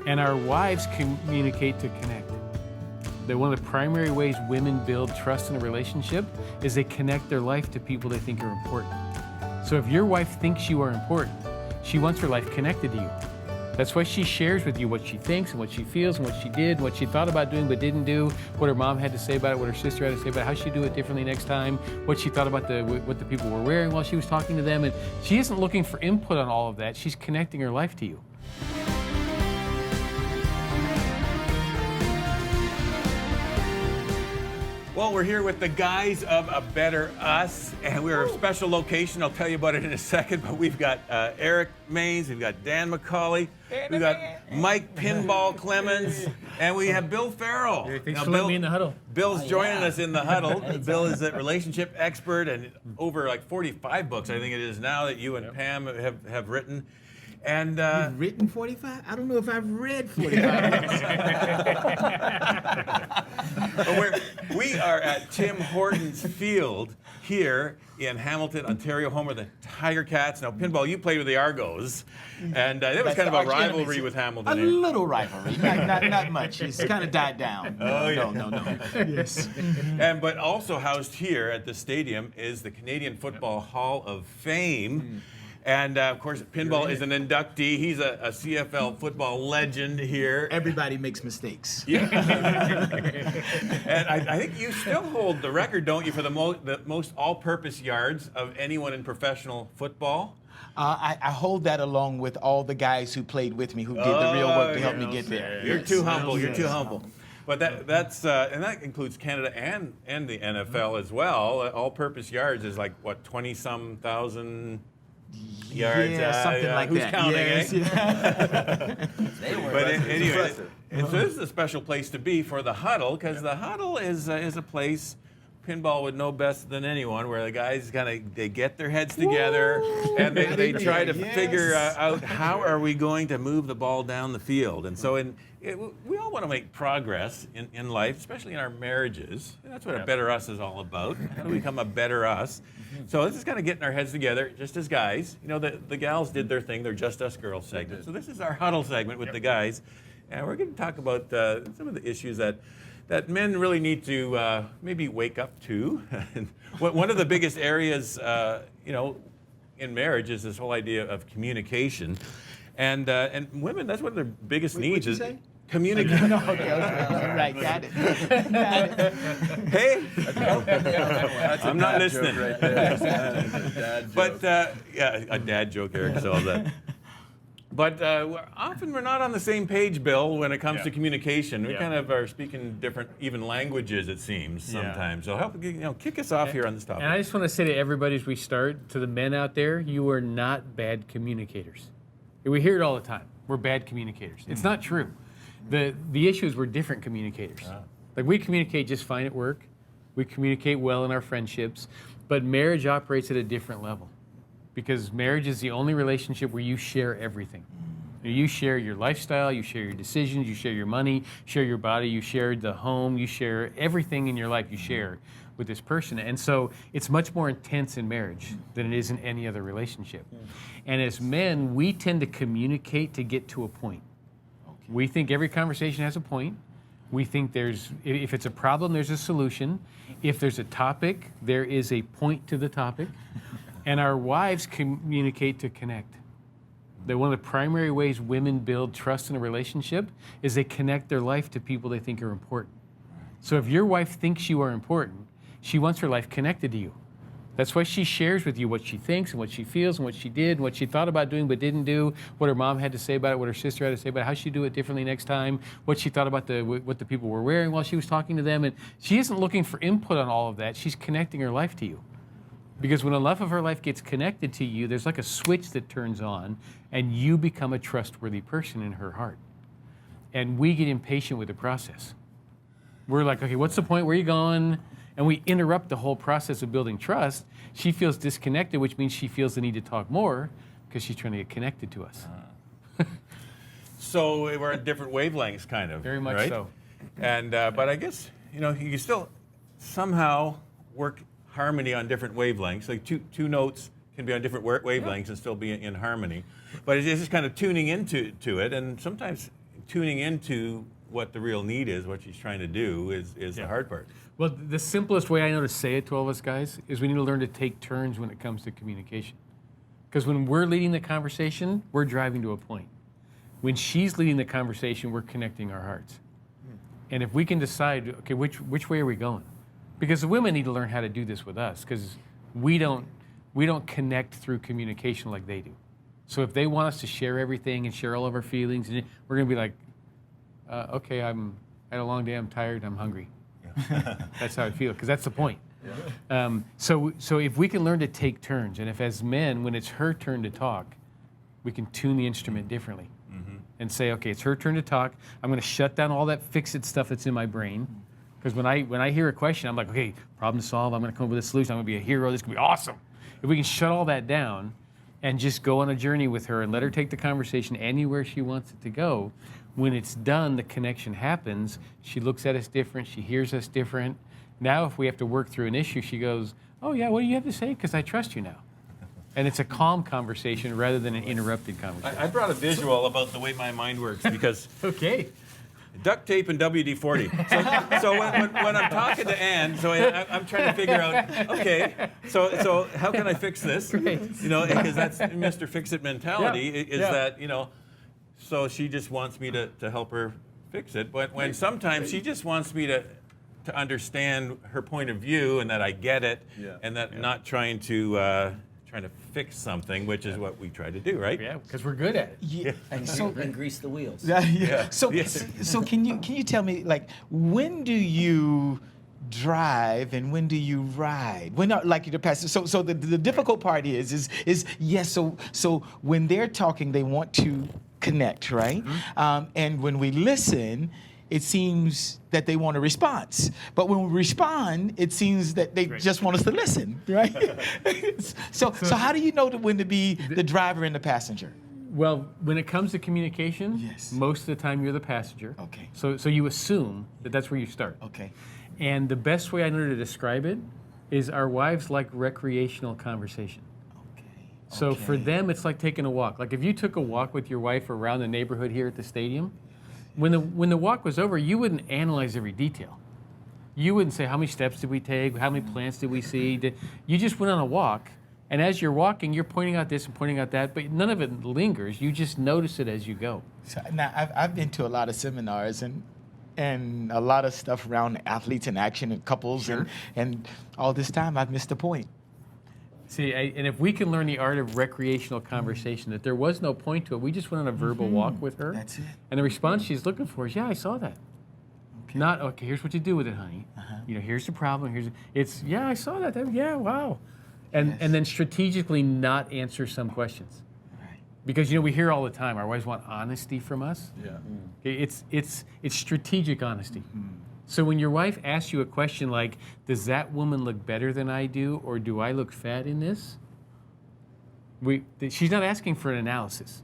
And our wives communicate to connect. That one of the primary ways women build trust in a relationship is they connect their life to people they think are important. So if your wife thinks you are important, she wants her life connected to you. That's why she shares with you what she thinks and what she feels and what she did, and what she thought about doing but didn't do, what her mom had to say about it, what her sister had to say about it, how she'd do it differently next time, what she thought about what the people were wearing while she was talking to them. And she isn't looking for input on all of that. She's connecting her life to you. Well, we're here with the guys of A Better Us, and we're a special location. I'll tell you about it in a second, but we've got Eric Maines, we've got Dan McCauley, we've got Mike Pinball Clemens, and we have Bill Farrel. Thanks for letting me in the huddle. Bill's joining us in the huddle. Bill is a relationship expert, and over like 45 books, I think it is now, that you and Pam have written. And You've written 45? I don't know if I've read 45 books. We are at Tim Hortons Field here in Hamilton, Ontario, home of the Tiger Cats. Now, Pinball, you played with the Argos, and it was kind of a rivalry with Hamilton. A little rivalry, not much. It's kind of died down. Oh, yeah. No. Yes. But also housed here at the stadium is the Canadian Football Hall of Fame. And, of course, Pinball is an inductee. He's a CFL football legend here. Everybody makes mistakes. Yeah. And I think you still hold the record, don't you, for the most all-purpose yards of anyone in professional football? I hold that along with all the guys who played with me, who did the real work to help me get there. You're Yes. too humble. You're too humble. But that's and that includes Canada and the NFL as well. All-purpose yards is like, what, 20-some thousand yards? Yeah, something like who's that. Counting, Yes, eh? yeah. But anyway, and so this is a special place to be for the Huddle, because the Huddle is a place Pinball would know best than anyone, where the guys they get their heads together and they try to figure out how are we going to move the ball down the field. And so we all want to make progress in life, especially in our marriages. And that's what A Better Us is all about. How do we become a better us? So this is kind of getting our heads together, just as guys. You know, the gals did their thing, their Just Us Girls segment. So this is our Huddle segment with the guys. And we're going to talk about some of the issues that men really need to maybe wake up to. One of the biggest areas, in marriage is this whole idea of communication. And women, that's one of their biggest needs. What'd you say? Communication. No, okay, right, got it. Hey, I'm not listening. Right there. But a dad joke, Eric sells that. But often we're not on the same page, Bill, when it comes to communication. We kind of are speaking different, even languages, it seems, sometimes. So help, kick us off here on this topic. And I just want to say to everybody as we start, to the men out there, you are not bad communicators. We hear it all the time. We're bad communicators. It's not true. The issue is we're different communicators. Like, we communicate just fine at work. We communicate well in our friendships. But marriage operates at a different level, because marriage is the only relationship where you share everything. You share your lifestyle, you share your decisions, you share your money, you share your body, you share the home, you share everything in your life you share with this person. And so it's much more intense in marriage than it is in any other relationship. And as men, we tend to communicate to get to a point. We think every conversation has a point. We think if it's a problem, there's a solution. If there's a topic, there is a point to the topic. And our wives communicate to connect. That one of the primary ways women build trust in a relationship is they connect their life to people they think are important. So if your wife thinks you are important, she wants her life connected to you. That's why she shares with you what she thinks and what she feels and what she did and what she thought about doing but didn't do, what her mom had to say about it, what her sister had to say about it, how she'd do it differently next time, what she thought about what the people were wearing while she was talking to them. And she isn't looking for input on all of that. She's connecting her life to you. Because when enough of her life gets connected to you, there's like a switch that turns on, and you become a trustworthy person in her heart. And we get impatient with the process. We're like, okay, what's the point? Where are you going? And we interrupt the whole process of building trust. She feels disconnected, which means she feels the need to talk more because she's trying to get connected to us. So we're at different wavelengths, kind of. Very much right? so. And but I guess you can still somehow work harmony on different wavelengths. Like two notes can be on different wavelengths and still be in harmony. But it's just kind of tuning into it, and sometimes tuning into what the real need is, what she's trying to do, is the hard part. Well, the simplest way I know to say it to all of us guys is we need to learn to take turns when it comes to communication. Because when we're leading the conversation, we're driving to a point. When she's leading the conversation, we're connecting our hearts. And if we can decide, okay, which way are we going? Because the women need to learn how to do this with us, because we don't connect through communication like they do. So if they want us to share everything and share all of our feelings, and we're going to be like, okay, I had a long day, I'm tired, I'm hungry. That's how I feel, because that's the point. So if we can learn to take turns, and if as men, when it's her turn to talk, we can tune the instrument differently and say, okay, it's her turn to talk. I'm going to shut down all that fix-it stuff that's in my brain. Because when I hear a question, I'm like, okay, problem to solve. I'm going to come up with a solution. I'm going to be a hero. This is going to be awesome. If we can shut all that down and just go on a journey with her and let her take the conversation anywhere she wants it to go, when it's done, the connection happens. She looks at us different. She hears us different. Now, if we have to work through an issue, she goes, oh, yeah, what do you have to say? Because I trust you now. And it's a calm conversation rather than an interrupted conversation. I brought a visual about the way my mind works because Okay. duct tape and WD-40. So when I'm talking to Ann, so I'm trying to figure out, okay, so how can I fix this? Right. You know, because that's Mr. Fix-It mentality is Yeah. that, you know, so she just wants me to help her fix it. But when sometimes she just wants me to understand her point of view and that I get it and that not trying to fix something, which is what we try to do, right? Yeah, because we're good at it. Yeah. And grease the wheels. So can you tell me, like, when do you drive and when do you ride? When are, like, the pastor. So the difficult part is yes. So when they're talking, they want to connect, right? And when we listen, it seems that they want a response. But when we respond, it seems that they just want us to listen, right? so how do you know when to be the driver and the passenger? Well, when it comes to communication, Yes. most of the time you're the passenger. Okay. So you assume that that's where you start. Okay. And the best way I know to describe it is our wives like recreational conversation. Okay. So for them, it's like taking a walk. Like if you took a walk with your wife around the neighborhood here at the stadium, when the walk was over, you wouldn't analyze every detail. You wouldn't say, how many steps did we take? How many plants did we see? You just went on a walk, and as you're walking, you're pointing out this and pointing out that, but none of it lingers. You just notice it as you go. So now I've been to a lot of seminars and a lot of stuff around athletes in action and couples and all this time I've missed the point. See, and if we can learn the art of recreational conversation, that there was no point to it, we just went on a verbal walk with her. That's it. And the response she's looking for is, yeah, I saw that. Okay. Not, okay, here's what you do with it, honey. You know, here's the problem. It's, yeah, I saw that. Yeah, wow. And then strategically not answer some questions. Right. Because, you know, we hear all the time, our wives want honesty from us. Yeah. Okay, it's strategic honesty. So when your wife asks you a question like, does that woman look better than I do, or do I look fat in this? She's not asking for an analysis.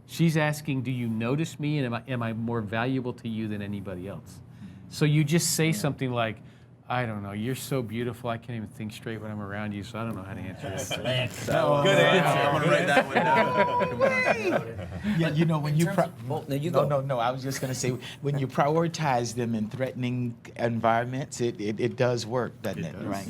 She's asking, do you notice me, and am I more valuable to you than anybody else? So you just say something like, I don't know, you're so beautiful, I can't even think straight when I'm around you, so I don't know how to answer that. Good answer. I'm gonna write that one down. Yeah, you know, when you No, I was just gonna say, when you prioritize them in threatening environments, it does work, doesn't it? does. Right.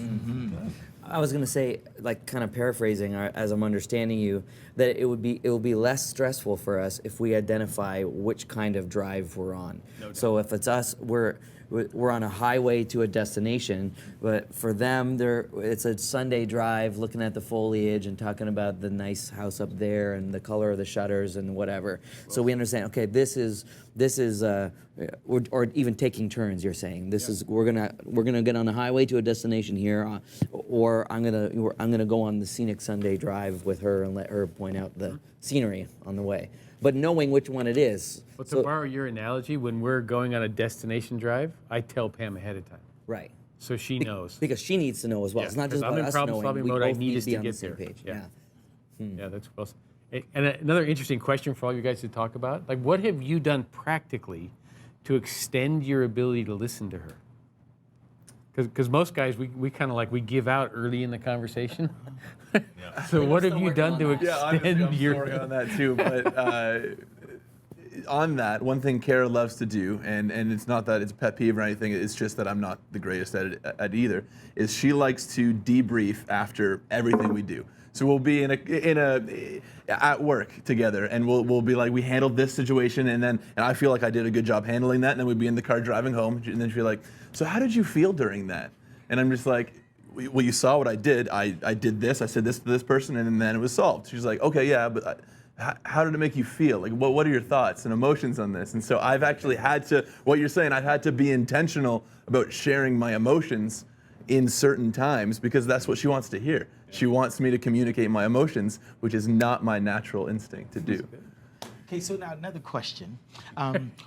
I was going to say, like, kind of paraphrasing as I'm understanding you, that it would be less stressful for us if we identify which kind of drive we're on. So if it's us, we're on a highway to a destination, but for them, it's a Sunday drive, looking at the foliage and talking about the nice house up there and the color of the shutters and whatever. So we understand. Okay, this is, or even taking turns. You're saying this is we're gonna get on the highway to a destination here, or I'm gonna go on the scenic Sunday drive with her and let her point out the scenery on the way. But knowing which one it is. But to borrow your analogy, when we're going on a destination drive, I tell Pam ahead of time. Right. So she knows. Because she needs to know as well. Yeah, It's not 'cause just I'm about in us problem-solving knowing. mode, I both need to us be to on get the same there. page. Yeah. Yeah. Yeah, that's well said. And another interesting question for all you guys to talk about, like, what have you done practically to extend your ability to listen to her? Because most guys, we kind of like, we give out early in the conversation. So what have you done to Yeah, extend I'm your... working on that too. But on that, one thing Kara loves to do, and it's not that it's a pet peeve or anything, it's just that I'm not the greatest at it at either, is she likes to debrief after everything we do. So we'll be at work together, and we'll be like, we handled this situation, and I feel like I did a good job handling that, and then we'd be in the car driving home, and then she'd be like, so how did you feel during that? And I'm just like, well, you saw what I did. I did this. I said this to this person, and then it was solved. She's like, okay, yeah, but how did it make you feel? Like, what are your thoughts and emotions on this? And so I've actually had to, what you're saying, I've had to be intentional about sharing my emotions in certain times because that's what she wants to hear. She wants me to communicate my emotions, which is not my natural instinct to do. Okay, so now another question.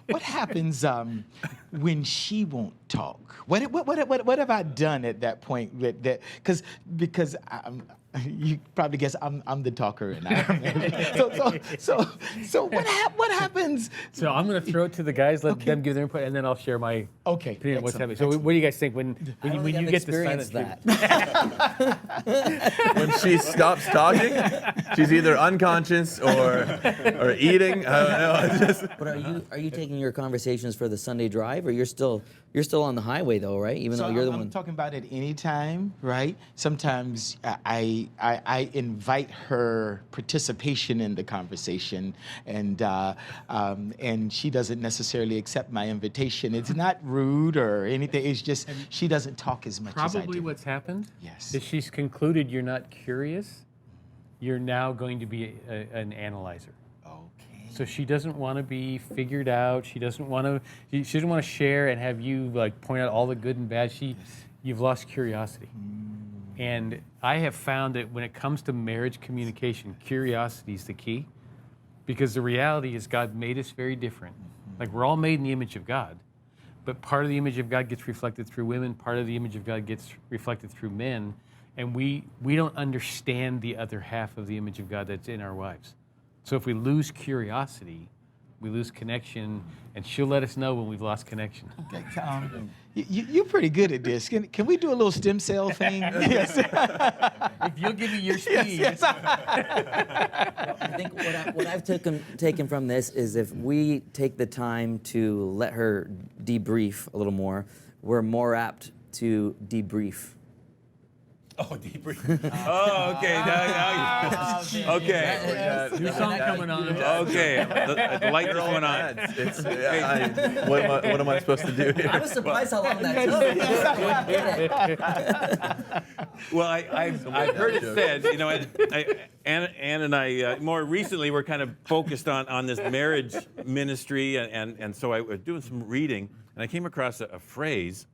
What happens when she won't talk? What have I done at that point? Because you probably guess I'm the talker, and so what happens? So I'm going to throw it to the guys, let them give their input, and then I'll share my opinion on what's happening. So what do you guys think when you get the silent that? When she stops talking, she's either unconscious or eating. I don't know. But are you taking your conversations for the Sunday drive, or you're still on the highway though, right? Even though you're the one. I'm talking about it anytime, right? Sometimes I invite her participation in the conversation, and she doesn't necessarily accept my invitation. It's not rude or anything. It's just she doesn't talk as much as I do. Probably what's happened Yes. is she's concluded you're not curious. You're now going to be an analyzer. Okay. So she doesn't want to be figured out. She doesn't want to. She doesn't want to share and have you like point out all the good and bad. You've lost curiosity. And I have found that when it comes to marriage communication, curiosity is the key, because the reality is God made us very different. Like we're all made in the image of God, but part of the image of God gets reflected through women. Part of the image of God gets reflected through men, and we don't understand the other half of the image of God that's in our wives. So if we lose curiosity, we lose connection, and she'll let us know when we've lost connection. Okay, you're pretty good at this. Can we do a little stem cell thing? Yes. If you'll give me your speed. Yes. I think what I've taken from this is if we take the time to let her debrief a little more, we're more apt to debrief. Oh, debrief. Oh, okay. Okay. New song coming on. Okay. The light is going on. What am I supposed to do here? I was surprised how long that took. Well, I've heard it said, you know, Ann and I, more recently, we're kind of focused on this marriage ministry, and so I was doing some reading, and I came across a phrase,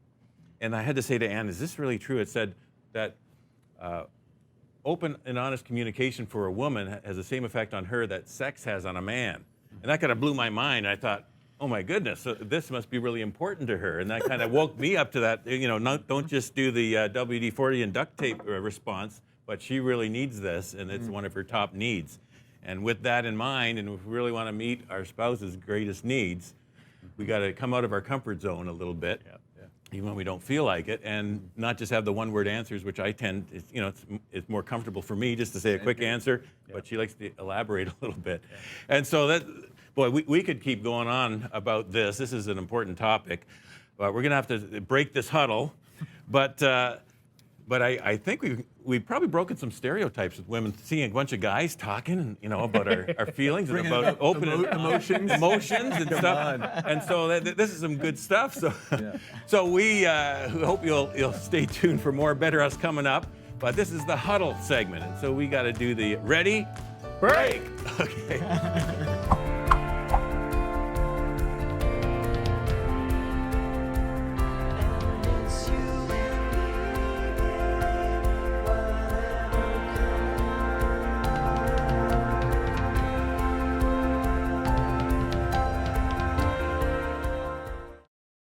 and I had to say to Ann, is this really true? It said that open and honest communication for a woman has the same effect on her that sex has on a man. And that kind of blew my mind. I thought, oh my goodness, so this must be really important to her. And that kind of woke me up to that, you know, don't just do the WD-40 and duct tape response, but she really needs this, and it's one of her top needs. And with that in mind, and if we really want to meet our spouse's greatest needs, we got to come out of our comfort zone a little bit. Even when we don't feel like it, and not just have the one-word answers, which I tend, it's more comfortable for me just to say a quick answer, but she likes to elaborate a little bit. And so that, boy, we could keep going on about this. This is an important topic, but we're gonna have to break this huddle. But I think we've probably broken some stereotypes with women, seeing a bunch of guys talking, about our feelings and about open emotions and stuff. And so this is some good stuff. So we hope you'll stay tuned for more Better Us coming up. But this is the Huddle segment, and so we got to do the ready, break. Okay.